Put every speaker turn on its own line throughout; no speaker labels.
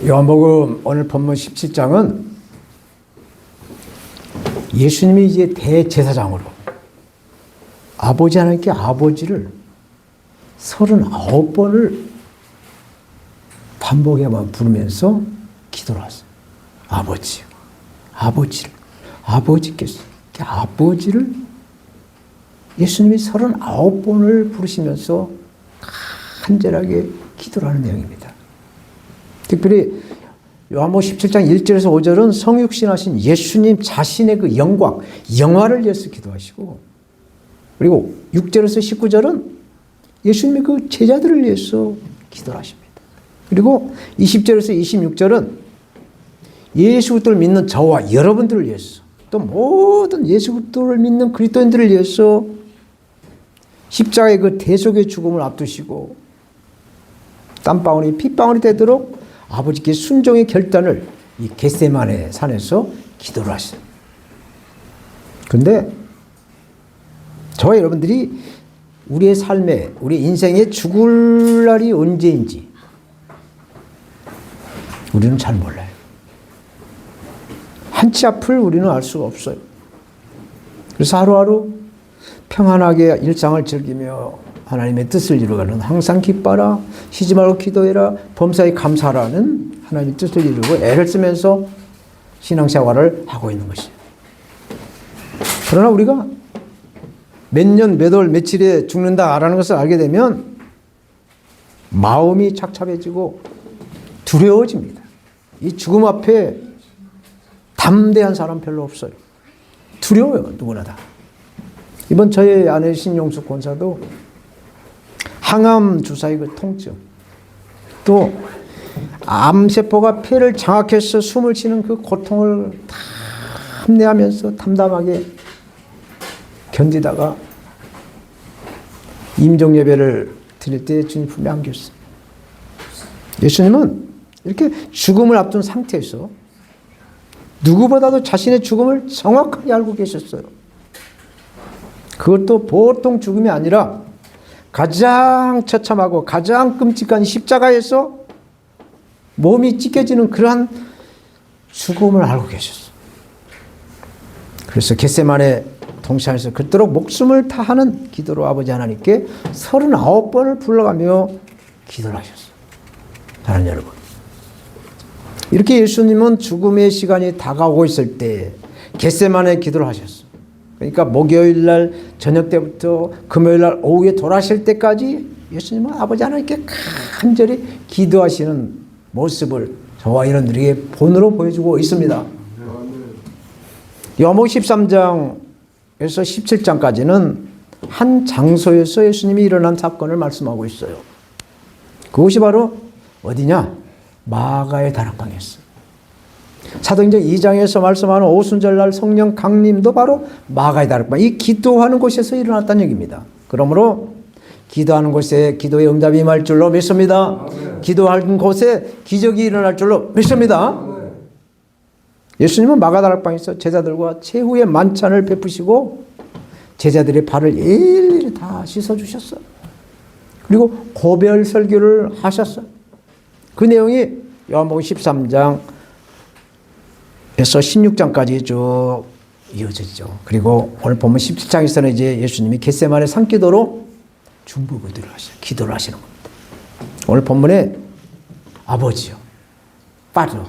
요한복음 오늘 본문 17장은 예수님이 이제 대제사장으로 아버지 하나님께 아버지를 39번을 반복해만 부르면서 기도를 하세요. 아버지요. 아버지를. 아버지께서. 아버지를 예수님이 39번을 부르시면서 간절하게 기도를 하는 내용입니다. 특별히 요한복음 17장 1절에서 5절은 성육신하신 예수님 자신의 그 영광, 영화를 위해서 기도하시고, 그리고 6절에서 19절은 예수님의 그 제자들을 위해서 기도를 하십니다. 그리고 20절에서 26절은 예수 그리스도를 믿는 저와 여러분들을 위해서, 또 모든 예수 그리스도를 믿는 그리스도인들을 위해서 십자가의 그 대속의 죽음을 앞두시고 땀방울이 핏방울이 되도록 아버지께 순종의 결단을 이 겟세마네 산에서 기도를 하셨어요. 그런데 저와 여러분들이 우리의 삶에, 우리 인생에 죽을 날이 언제인지 우리는 잘 몰라요. 한치 앞을 우리는 알 수가 없어요. 그래서 하루하루 평안하게 일상을 즐기며 하나님의 뜻을 이루가는 항상 기뻐라, 쉬지 말고 기도해라, 범사에 감사하라는 하나님의 뜻을 이루고 애를 쓰면서 신앙생활을 하고 있는 것이에요. 그러나 우리가 몇 년, 몇 월, 며칠에 죽는다라는 것을 알게 되면 마음이 착잡해지고 두려워집니다. 이 죽음 앞에 담대한 사람 별로 없어요. 두려워요, 누구나 다. 이번 저희 아내 신용숙 권사도 항암 주사의 그 통증, 또 암세포가 폐를 장악해서 숨을 쉬는 그 고통을 담내하면서 담담하게 견디다가 임종 예배를 드릴 때 주님 품에 안겼어요. 예수님은 이렇게 죽음을 앞둔 상태에서 누구보다도 자신의 죽음을 정확하게 알고 계셨어요. 그것도 보통 죽음이 아니라 가장 처참하고 가장 끔찍한 십자가에서 몸이 찢겨지는 그러한 죽음을 알고 계셨어요. 그래서 겟세마네 동산에서 그토록 목숨을 다하는 기도로 아버지 하나님께 39번을 불러가며 기도를 하셨어요. 사랑하는 여러분, 이렇게 예수님은 죽음의 시간이 다가오고 있을 때 겟세마네 기도를 하셨어요. 그러니까 목요일 날 저녁 때부터 금요일 날 오후에 돌아가실 때까지 예수님은 아버지 하나님께 간절히 기도하시는 모습을 저와 여러분들에게 본으로 보여주고 있습니다. 요한복음 13장에서 17장까지는 한 장소에서 예수님이 일어난 사건을 말씀하고 있어요. 그것이 바로 어디냐? 마가의 다락방이었어요. 사도행전 2장에서 말씀하는 오순절날 성령 강림도 바로 마가의 다락방, 이 기도하는 곳에서 일어났다는 얘기입니다. 그러므로 기도하는 곳에 기도의 응답이 임할 줄로 믿습니다. 기도하는 곳에 기적이 일어날 줄로 믿습니다. 예수님은 마가 다락방에서 제자들과 최후의 만찬을 베푸시고 제자들의 발을 일일이 다 씻어주셨어요. 그리고 고별 설교를 하셨어요. 그 내용이 요한복음 13장 에서 16장까지 쭉 이어졌죠. 그리고 오늘 보면 17장에서는 이제 예수님이 겟세마네 산기도로 중보기도를 하셔요. 기도를 하시는 겁니다. 오늘 본문에 아버지요, 파더,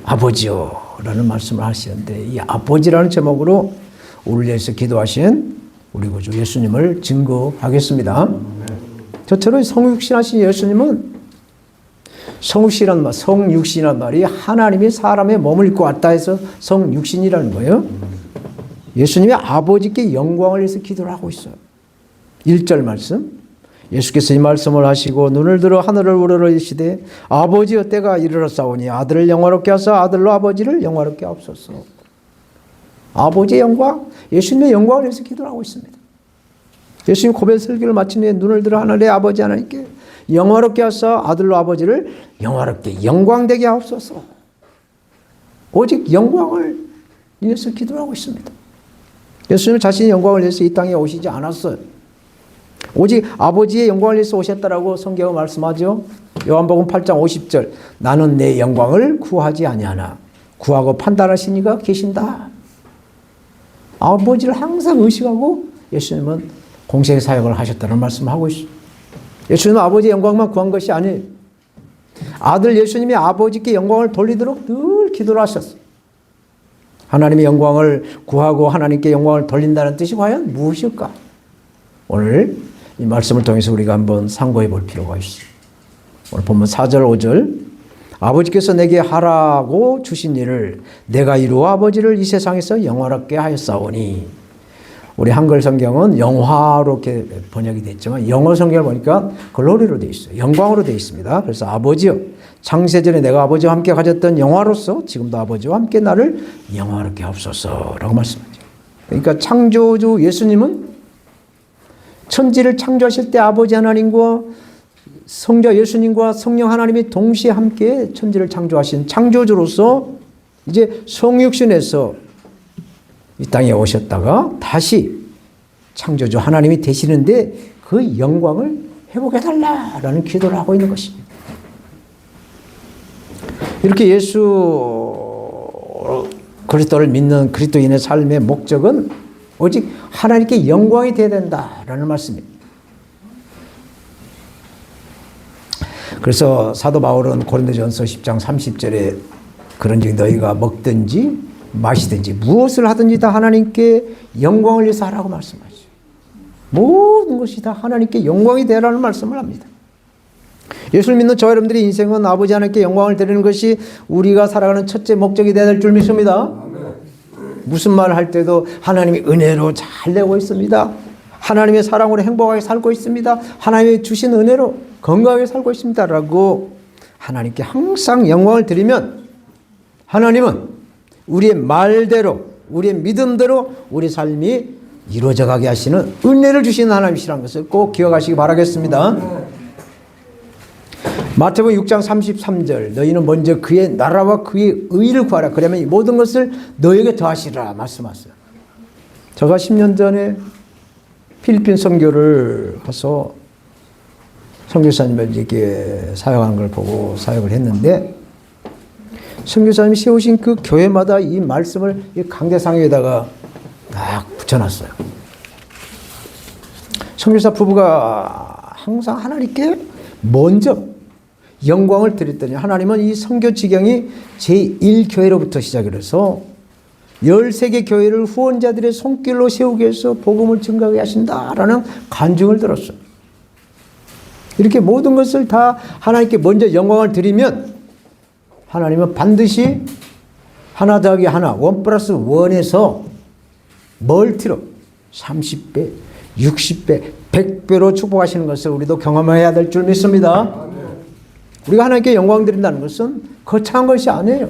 아버지요 라는 말씀을 하시는데, 이 아버지라는 제목으로 우리를 위해서 기도하신 우리 구주 예수님을 증거하겠습니다. 저처럼 성육신하신 예수님은, 성육신이란 말이 하나님이 사람의 몸을 입고 왔다 해서 성육신이라는 거예요. 예수님이 아버지께 영광을 위해서 기도를 하고 있어요. 1절 말씀, 예수께서 이 말씀을 하시고 눈을 들어 하늘을 우러러시되 아버지여 때가 이르렀사오니 아들을 영화롭게 하사 아들로 아버지를 영화롭게 하옵소서. 아버지의 영광, 예수님의 영광을 위해서 기도를 하고 있습니다. 예수님 고백 설교를 마친 후에 눈을 들어 하늘의 아버지 하나님께 영화롭게 하사 아들로 아버지를 영화롭게 영광되게 하옵소서. 오직 영광을 위해서 기도하고 있습니다. 예수님은 자신의 영광을 위해서 이 땅에 오시지 않았어요. 오직 아버지의 영광을 위해서 오셨다라고 성경은 말씀하죠. 요한복음 8장 50절. 나는 내 영광을 구하지 아니하나 구하고 판단하신 이가 계신다. 아버지를 항상 의식하고 예수님은 공생의 사역을 하셨다는 말씀을 하고 있어요. 예수님은 아버지의 영광만 구한 것이 아니에요. 아들 예수님이 아버지께 영광을 돌리도록 늘 기도를 하셨어요. 하나님의 영광을 구하고 하나님께 영광을 돌린다는 뜻이 과연 무엇일까? 오늘 이 말씀을 통해서 우리가 한번 상고해 볼 필요가 있어요. 오늘 본문 4절 5절. 아버지께서 내게 하라고 주신 일을 내가 이루어 아버지를 이 세상에서 영화롭게 하였사오니. 우리 한글 성경은 영화로 이렇게 번역이 됐지만 영어 성경을 보니까 글로리로 되어 있어요. 영광으로 되어 있습니다. 그래서 아버지여, 창세전에 내가 아버지와 함께 가졌던 영화로서 지금도 아버지와 함께 나를 영화롭게 하옵소서라고 말씀하죠. 그러니까 창조주 예수님은 천지를 창조하실 때 아버지 하나님과 성자 예수님과 성령 하나님이 동시에 함께 천지를 창조하신 창조주로서 이제 성육신에서 이 땅에 오셨다가 다시 창조주 하나님이 되시는데 그 영광을 회복해달라라는 기도를 하고 있는 것입니다. 이렇게 예수 그리스도를 믿는 그리스도인의 삶의 목적은 오직 하나님께 영광이 되어야 된다라는 말씀입니다. 그래서 사도 바울은 고린도전서 10장 30절에 그런즉 너희가 먹든지 마시든지 무엇을 하든지 다 하나님께 영광을 위해서 하라고 말씀하시죠. 모든 것이 다 하나님께 영광이 되라는 말씀을 합니다. 예수를 믿는 저 여러분들의 인생은 아버지 하나님께 영광을 드리는 것이 우리가 살아가는 첫째 목적이 되어야 될 줄 믿습니다. 무슨 말을 할 때도 하나님이 은혜로 잘 내고 있습니다. 하나님의 사랑으로 행복하게 살고 있습니다. 하나님이 주신 은혜로 건강하게 살고 있습니다. 라고 하나님께 항상 영광을 드리면 하나님은 우리의 말대로 우리의 믿음대로 우리 삶이 이루어져 가게 하시는 은혜를 주시는 하나님이시라는 것을 꼭 기억하시기 바라겠습니다. 마태복음 6장 33절 너희는 먼저 그의 나라와 그의 의를 구하라. 그러면 이 모든 것을 너에게 더하시리라 말씀하세요. 제가 10년 전에 필리핀 선교를 가서 선교사님에게 사역하는 걸 보고 사역을 했는데 선교사님이 세우신 그 교회마다 이 말씀을 이 강대상에다가 딱 붙여놨어요. 선교사 부부가 항상 하나님께 먼저 영광을 드렸더니 하나님은 이 선교 지경이 제1교회로부터 시작을 해서 13개 교회를 후원자들의 손길로 세우기 위해서 복음을 증가하게 하신다라는 간증을 들었어요. 이렇게 모든 것을 다 하나님께 먼저 영광을 드리면 하나님은 반드시 하나 더하기 하나, 1 플러스 1에서 멀티로 30배, 60배, 100배로 축복하시는 것을 우리도 경험해야 될 줄 믿습니다. 우리가 하나님께 영광 드린다는 것은 거창한 것이 아니에요.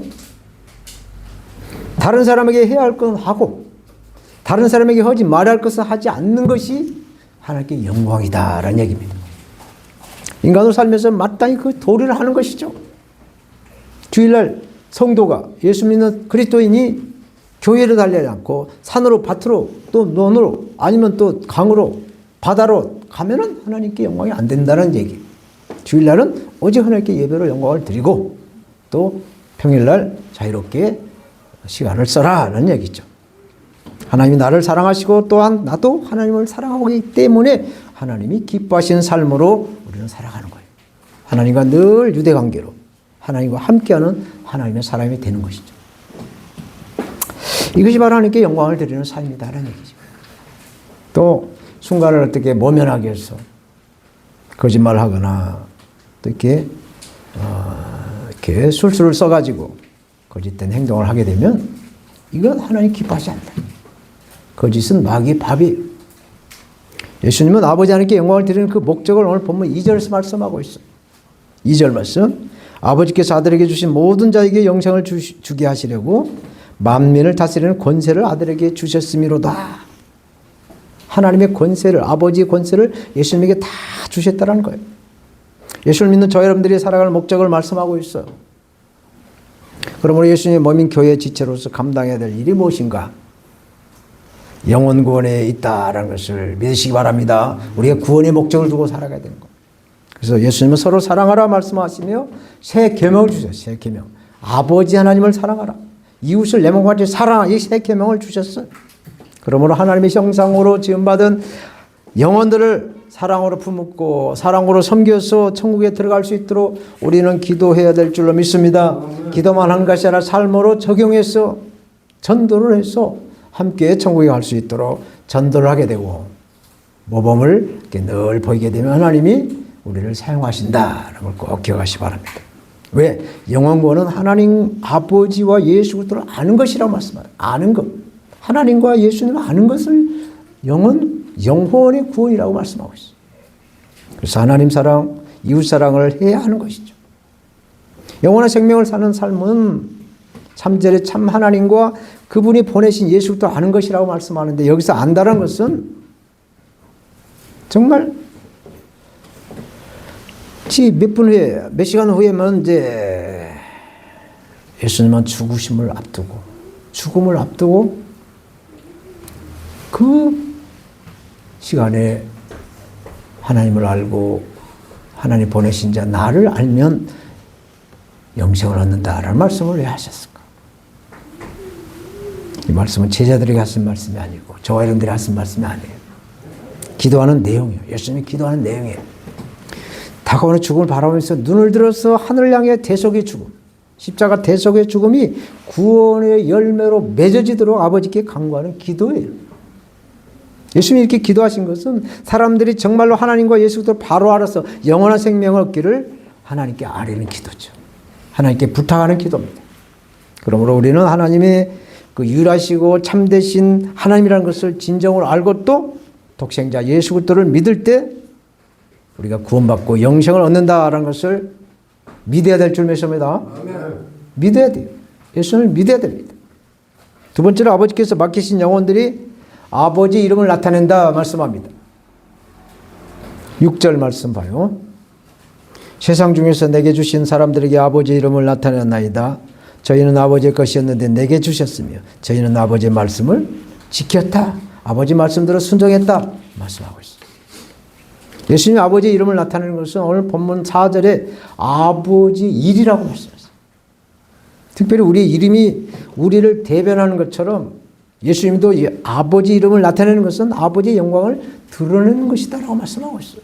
다른 사람에게 해야 할 건 하고 다른 사람에게 하지 말아야 할 것을 하지 않는 것이 하나님께 영광이다라는 얘기입니다. 인간으로 살면서 마땅히 그 도리를 하는 것이죠. 주일날 성도가 예수 믿는 그리스도인이 교회를 달리지 않고 산으로 밭으로 또 논으로 아니면 또 강으로 바다로 가면은 하나님께 영광이 안 된다는 얘기. 주일날은 오직 하나님께 예배로 영광을 드리고 또 평일날 자유롭게 시간을 써라는 얘기죠. 하나님이 나를 사랑하시고 또한 나도 하나님을 사랑하고 있기 때문에 하나님이 기뻐하시는 삶으로 우리는 살아가는 거예요. 하나님과 늘 유대관계로 하나님과 함께하는 하나님의 사람이 되는 것이죠. 이것이 바로 하나님께 영광을 드리는 삶이다라는 얘기죠. 또 순간을 어떻게 모면하기 위해서 거짓말을 하거나 또 이렇게 술수를 써가지고 거짓된 행동을 하게 되면 이건 하나님 기뻐하지 않다. 거짓은 마귀의 밥이에요. 예수님은 아버지 하나님께 영광을 드리는 그 목적을 오늘 본문 2절에서 말씀하고 있어요. 2절 말씀. 아버지께서 아들에게 주신 모든 자에게 영생을 주게 하시려고 만민을 다스리는 권세를 아들에게 주셨음이로다. 하나님의 권세를, 아버지의 권세를 예수님에게 다 주셨다는 거예요. 예수를 믿는 저 여러분들이 살아갈 목적을 말씀하고 있어요. 그러므로 예수님의 몸인 교회의 지체로서 감당해야 될 일이 무엇인가? 영혼 구원에 있다라는 것을 믿으시기 바랍니다. 우리가 구원의 목적을 두고 살아가야 되는 것. 그래서 예수님은 서로 사랑하라 말씀하시며 새 계명을 주셨어요. 새 계명. 아버지 하나님을 사랑하라. 이웃을 내 몸과 같이 사랑하라. 이 새 계명을 주셨어요. 그러므로 하나님의 형상으로 지음받은 영혼들을 사랑으로 품고 사랑으로 섬겨서 천국에 들어갈 수 있도록 우리는 기도해야 될 줄로 믿습니다. 기도만 한 것이 아니라 삶으로 적용해서 전도를 해서 함께 천국에 갈 수 있도록 전도를 하게 되고 모범을 늘 보이게 되면 하나님이 우리를 사용하신다는 걸 꼭 기억하시기 바랍니다. 왜? 영원구원은 하나님 아버지와 예수 그리스도를 아는 것이라고 말씀해요. 아는 것. 하나님과 예수님을 아는 것을 영혼의 구원이라고 말씀하고 있어요. 그래서 하나님 사랑, 이웃 사랑을 해야 하는 것이죠. 영원한 생명을 사는 삶은 참절에 참 하나님과 그분이 보내신 예수 그리스도 아는 것이라고 말씀하는데 여기서 안다는 것은 정말 몇 분 후에, 몇 시간 후에면 이제 예수님은 죽음을 앞두고 그 시간에 하나님을 알고 하나님 보내신 자 나를 알면 영생을 얻는다라는 말씀을 왜 하셨을까? 이 말씀은 제자들에게 하신 말씀이 아니고 저와 여러분들이 하신 말씀이 아니에요. 기도하는 내용이에요. 예수님이 기도하는 내용이에요. 다가오는 죽음을 바라보면서 눈을 들어서 하늘을 향해 대속의 죽음, 십자가 대속의 죽음이 구원의 열매로 맺어지도록 아버지께 간구하는 기도예요. 예수님이 이렇게 기도하신 것은 사람들이 정말로 하나님과 예수 그리스도를 바로 알아서 영원한 생명을 얻기를 하나님께 아뢰는 기도죠. 하나님께 부탁하는 기도입니다. 그러므로 우리는 하나님의 그 유일하시고 참되신 하나님이라는 것을 진정으로 알고 또 독생자 예수 그리스도를 믿을 때 우리가 구원받고 영생을 얻는다라는 것을 믿어야 될 줄 믿습니다. 믿어야 돼요. 예수님을 믿어야 됩니다. 두 번째로 아버지께서 맡기신 영혼들이 아버지 이름을 나타낸다 말씀합니다. 6절 말씀 봐요. 세상 중에서 내게 주신 사람들에게 아버지 이름을 나타냈나이다. 저희는 아버지의 것이었는데 내게 주셨으며 저희는 아버지의 말씀을 지켰다. 아버지 말씀대로 순종했다 말씀하고 있습니다. 예수님이 아버지의 이름을 나타내는 것은 오늘 본문 4절에 아버지 일이라고 말씀했어요. 특별히 우리의 이름이 우리를 대변하는 것처럼 예수님도 이 아버지 이름을 나타내는 것은 아버지의 영광을 드러내는 것이다 라고 말씀하고 있어요.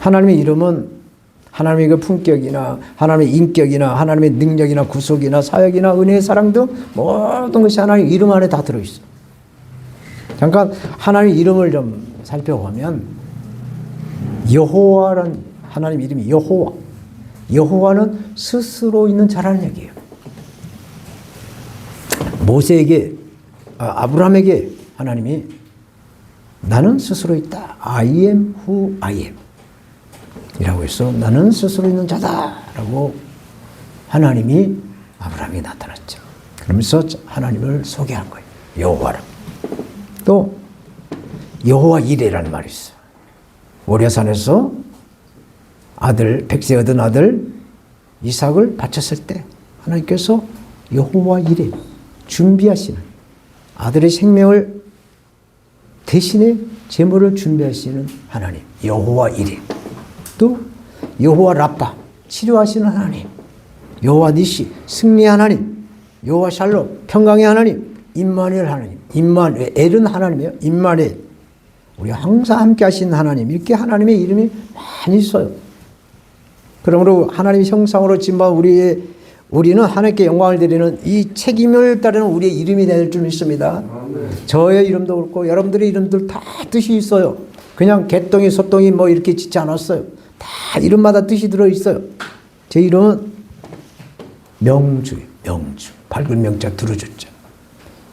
하나님의 이름은 하나님의 그 품격이나 하나님의 인격이나 하나님의 능력이나 구속이나 사역이나 은혜의 사랑 등 모든 것이 하나님의 이름 안에 다 들어있어요. 잠깐 하나님의 이름을 좀 살펴보면 여호와라는 하나님 이름이 여호와. 여호와는 스스로 있는 자라는 얘기예요. 모세에게 아브라함에게 하나님이 나는 스스로 있다. I am who I am 이라고 해서 나는 스스로 있는 자다라고 하나님이 아브라함에게 나타났죠. 그러면서 하나님을 소개한 거예요. 여호와라. 또 여호와 이레라는 말이 있어요. 모리아산에서 백세 얻은 아들 이삭을 바쳤을 때 하나님께서 여호와 이레 준비하시는 아들의 생명을 대신에 제물을 준비하시는 하나님 여호와 이레, 또 여호와 라파 치료하시는 하나님, 여호와 니시 승리 하나님, 여호와 샬롬 평강의 하나님, 임마누엘 하나님. 임마누엘은 하나님이에요. 임마누엘 우리가 항상 함께 하시는 하나님, 이렇게 하나님의 이름이 많이 있어요. 그러므로 하나님의 형상으로 지음받은 우리는 하나님께 영광을 드리는 이 책임을 따르는 우리의 이름이 될 줄 믿습니다. 저의 이름도 그렇고 여러분들의 이름들 다 뜻이 있어요. 그냥 개똥이 소똥이 뭐 이렇게 짓지 않았어요. 다 이름마다 뜻이 들어있어요. 제 이름은 명주예요. 명주. 밝은 명자 두루주자.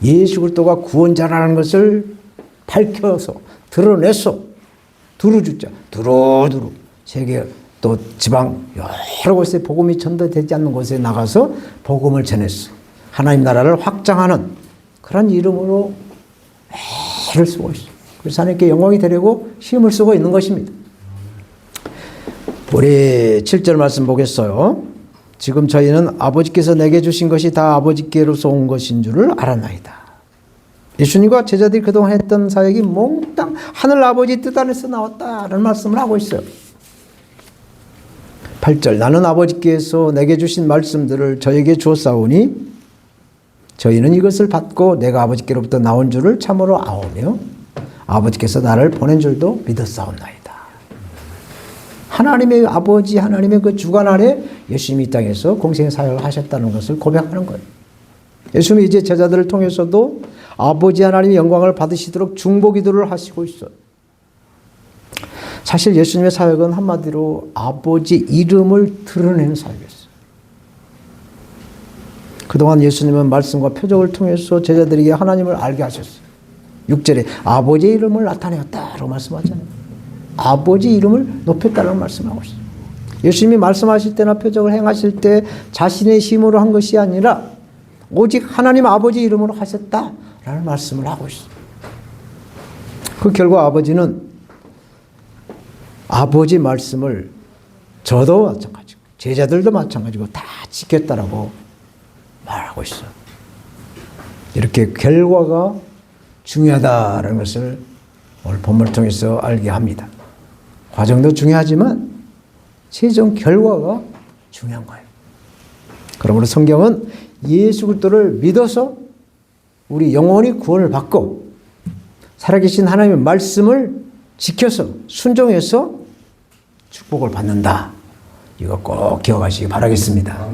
예수 그리스도가 구원자라는 것을 밝혀서 드러내서 두루주자. 두루두루. 세계 또 지방 여러 곳에 복음이 전도되지 않는 곳에 나가서 복음을 전했어. 하나님 나라를 확장하는 그런 이름으로 애를 쓰고 있어요. 그래서 하나님께 영광이 되려고 힘을 쓰고 있는 것입니다. 우리 7절 말씀 보겠어요. 지금 저희는 아버지께서 내게 주신 것이 다 아버지께로서 온 것인 줄을 알았나이다. 예수님과 제자들이 그동안 했던 사역이 몽땅 하늘 아버지 뜻 안에서 나왔다라는 말씀을 하고 있어요. 8절 나는 아버지께서 내게 주신 말씀들을 저에게 주었사오니 저희는 이것을 받고 내가 아버지께로부터 나온 줄을 참으로 아오며 아버지께서 나를 보낸 줄도 믿었사옵나이다. 하나님의 아버지 하나님의 그 주관 아래 예수님이 이 땅에서 공생의 사역을 하셨다는 것을 고백하는 거예요. 예수님이 이제 제자들을 통해서도 아버지 하나님의 영광을 받으시도록 중보기도를 하시고 있어요. 사실 예수님의 사역은 한마디로 아버지 이름을 드러내는 사역이었어요. 그동안 예수님은 말씀과 표적을 통해서 제자들에게 하나님을 알게 하셨어요. 6절에 아버지의 이름을 나타내었다라고 말씀하잖아요. 아버지 이름을 높였다라고 말씀하고 있어요. 예수님이 말씀하실 때나 표적을 행하실 때 자신의 힘으로 한 것이 아니라 오직 하나님 아버지 이름으로 하셨다라는 말씀을 하고 있어요. 그 결과 아버지는 아버지 말씀을 저도 마찬가지고 제자들도 마찬가지고 다 지켰다라고 말하고 있어요. 이렇게 결과가 중요하다는 것을 오늘 본문을 통해서 알게 합니다. 과정도 중요하지만 최종 결과가 중요한 거예요. 그러므로 성경은 예수 그리스도를 믿어서 우리 영원히 구원을 받고 살아계신 하나님의 말씀을 지켜서 순종해서 축복을 받는다. 이거 꼭 기억하시기 바라겠습니다.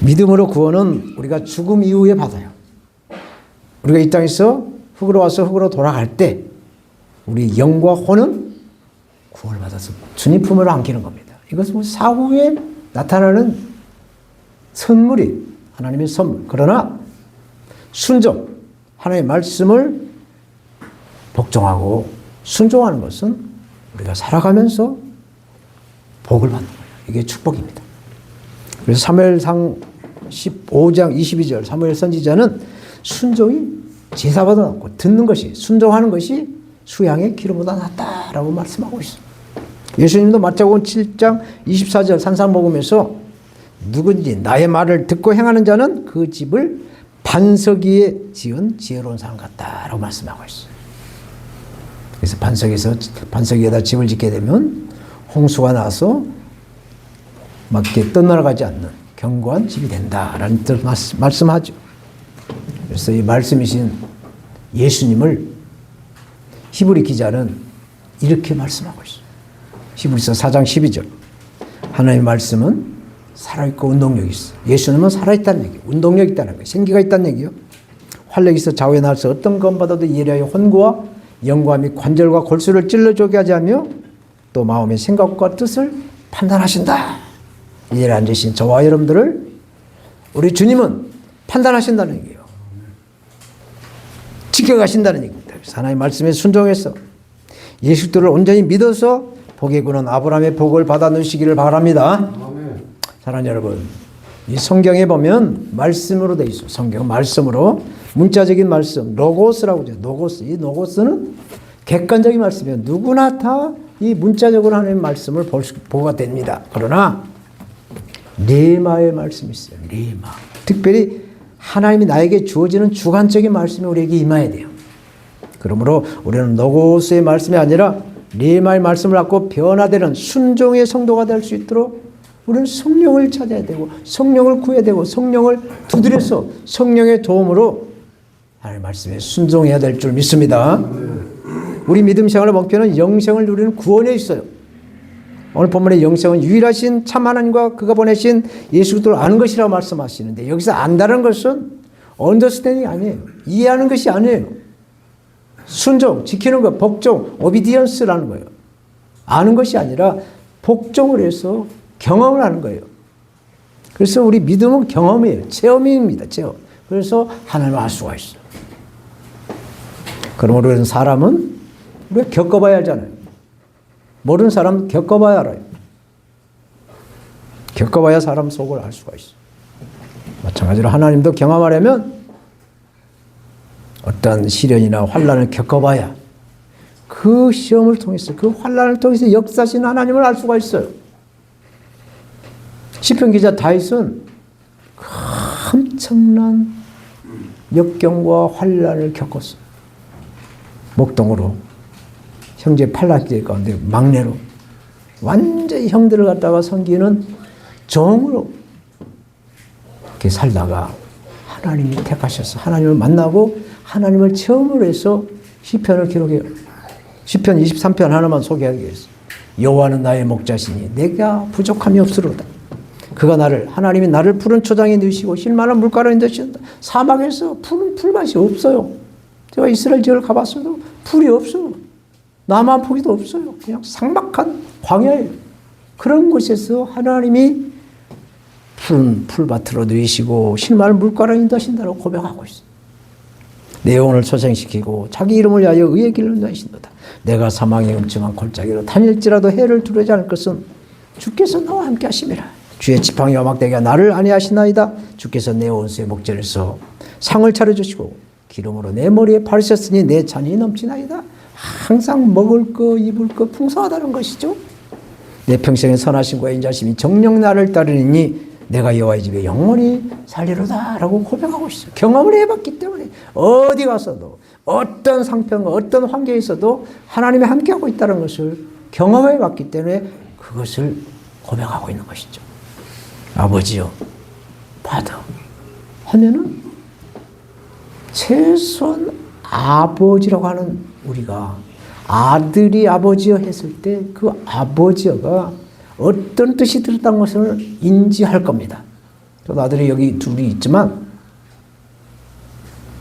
믿음으로 구원은 우리가 죽음 이후에 받아요. 우리가 이 땅에서 흙으로 와서 흙으로 돌아갈 때 우리 영과 혼은 구원을 받아서 주님 품으로 안기는 겁니다. 이것은 사후에 나타나는 선물이 하나님의 선물. 그러나 순종, 하나님의 말씀을 복종하고 순종하는 것은 우리가 살아가면서 복을 받는 거예요. 이게 축복입니다. 그래서 사무엘상 15장 22절 사무엘 선지자는 순종이 제사보다 낫고 듣는 것이 순종하는 것이 수양의 기름보다 낫다라고 말씀하고 있어요. 예수님도 마태복음 7장 24절 산상복음에서 누군지 나의 말을 듣고 행하는 자는 그 집을 반석 위에 지은 지혜로운 사람 같다라고 말씀하고 있어요. 그래서 반석 위에다 집을 짓게 되면 홍수가 나서 막 이렇게 떠나가지 않는 견고한 집이 된다라는 뜻을 말씀하죠. 그래서 이 말씀이신 예수님을 히브리 기자는 이렇게 말씀하고 있어요. 히브리서 4장 12절 하나님의 말씀은 살아있고 운동력이 있어. 예수님은 살아있다는 얘기예요. 운동력이 있다는 거예요. 생기가 있다는 얘기예요. 활력이 있어 좌우에 나서 어떤 것보다도 예리하여 혼과 영과 및 관절과 골수를 찔러주게 하지 하며 또 마음의 생각과 뜻을 판단하신다. 이 자리에 앉으신 저와 여러분들을 우리 주님은 판단하신다는 얘기예요. 지켜가신다는 얘기입니다. 그래서 하나님의 말씀에 순종해서 예수 그리스도를 온전히 믿어서 복의 근원 아브라함의 복을 받아 누시기를 바랍니다. 사랑하는 여러분, 이 성경에 보면 말씀으로 되어 있어요. 성경은 말씀으로 문자적인 말씀, 로고스라고 하죠. 로고스. 이 로고스는 객관적인 말씀이에요. 누구나 다 이 문자적으로 하나님의 말씀을 보가 됩니다. 그러나 레마의 말씀이 있어요. 레마. 특별히 하나님이 나에게 주어지는 주관적인 말씀이 우리에게 임해야 돼요. 그러므로 우리는 로고스의 말씀이 아니라 레마의 말씀을 갖고 변화되는 순종의 성도가 될 수 있도록 우리는 성령을 찾아야 되고 성령을 구해야 되고 성령을 두드려서 성령의 도움으로 하나님의 말씀에 순종해야 될 줄 믿습니다. 우리 믿음 생활의 목표는 영생을 누리는 구원에 있어요. 오늘 본문의 영생은 유일하신 참 하나님과 그가 보내신 예수 그리스도를 아는 것이라고 말씀하시는데 여기서 안다는 것은 언더스탠딩이 아니에요. 이해하는 것이 아니에요. 순종, 지키는 것, 복종, 오비디언스라는 거예요. 아는 것이 아니라 복종을 해서 경험을 하는 거예요. 그래서 우리 믿음은 경험이에요. 체험입니다. 체험. 그래서 하나님을 알 수가 있어요. 그러므로 우리는 사람은 우리가 겪어봐야 하잖아요. 모르는 사람은 겪어봐야 알아요. 겪어봐야 사람 속을 알 수가 있어요. 마찬가지로 하나님도 경험하려면 어떤 시련이나 환난을 겪어봐야 그 시험을 통해서 그 환난을 통해서 역사하신 하나님을 알 수가 있어요. 시편 기자 다윗은 엄청난 역경과 환난을 겪었어요. 목동으로 형제 8남매 가운데 막내로 완전히 형들을 갖다가 섬기는 종으로 이렇게 살다가 하나님이 택하셔서 하나님을 만나고 하나님을 체험을 해서 시편을 기록해요. 시편 23편 하나만 소개하겠습니다. 여호와는 나의 목자시니 내가 부족함이 없으로다. 그가 하나님이 나를 푸른 초장에 넣으시고 쉴만한 물가로 넣으신다. 사막에서 푸른 풀밭이 없어요. 제가 이스라엘 지역을 가봤어도 풀이 없어요. 나무 한 포기도 없어요. 그냥 삭막한 광야예요. 그런 곳에서 하나님이 푸른 풀밭으로 누이시고 쉴만한 물가로 인도하신다고 고백하고 있어요. 내 영혼을 소생시키고 자기 이름을 위하여 의의 길로 인도하신도다. 내가 사망의 음침한 골짜기로 다닐지라도 해를 두려지 않을 것은 주께서 나와 함께 하심이라. 주의 지팡이와 막대기가 나를 안위하시나이다. 주께서 내 원수의 목전에서 상을 차려주시고 기름으로 내 머리에 바르셨으니 내 잔이 넘치나이다. 항상 먹을 거 입을 거 풍성하다는 것이죠. 내 평생의 선하심과 인자심이 정녕 나를 따르니 내가 여호와의 집에 영원히 살리로다 라고 고백하고 있어요. 경험을 해봤기 때문에 어디 가서도 어떤 상편과 어떤 환경에 있어도 하나님이 함께하고 있다는 것을 경험해봤기 때문에 그것을 고백하고 있는 것이죠. 아버지요 받아 하면은 최소한 아버지라고 하는 우리가 아들이 아버지여 했을 때 그 아버지여가 어떤 뜻이 들었다는 것을 인지할 겁니다. 저도 아들이 여기 둘이 있지만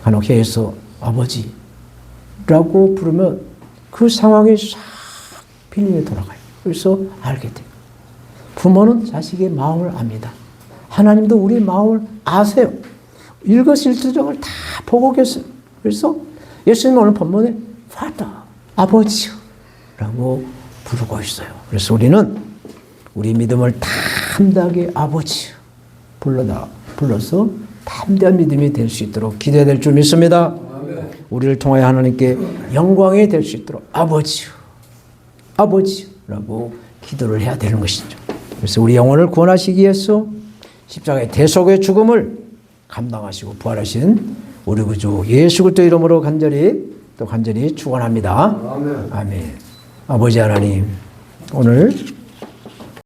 간혹 회에서 아버지라고 부르면 그 상황이 싹 필름에 돌아가요. 그래서 알게 돼요. 부모는 자식의 마음을 압니다. 하나님도 우리 마음을 아세요. 일거실투족을 다 보고 계세요. 그래서 예수님 오늘 본문에 Father, 아버지라고 부르고 있어요. 그래서 우리는 우리 믿음을 담대하게 아버지 불러서 담대한 믿음이 될 수 있도록 기도해야 될 줄 믿습니다. 우리를 통하여 하나님께 영광이 될 수 있도록 아버지라고 기도를 해야 되는 것이죠. 그래서 우리 영혼을 구원하시기 위해서 십자가의 대속의 죽음을 감당하시고 부활하신 우리 구주 예수 그리스도 이름으로 간절히 축원합니다. 아멘. 아버지 하나님, 오늘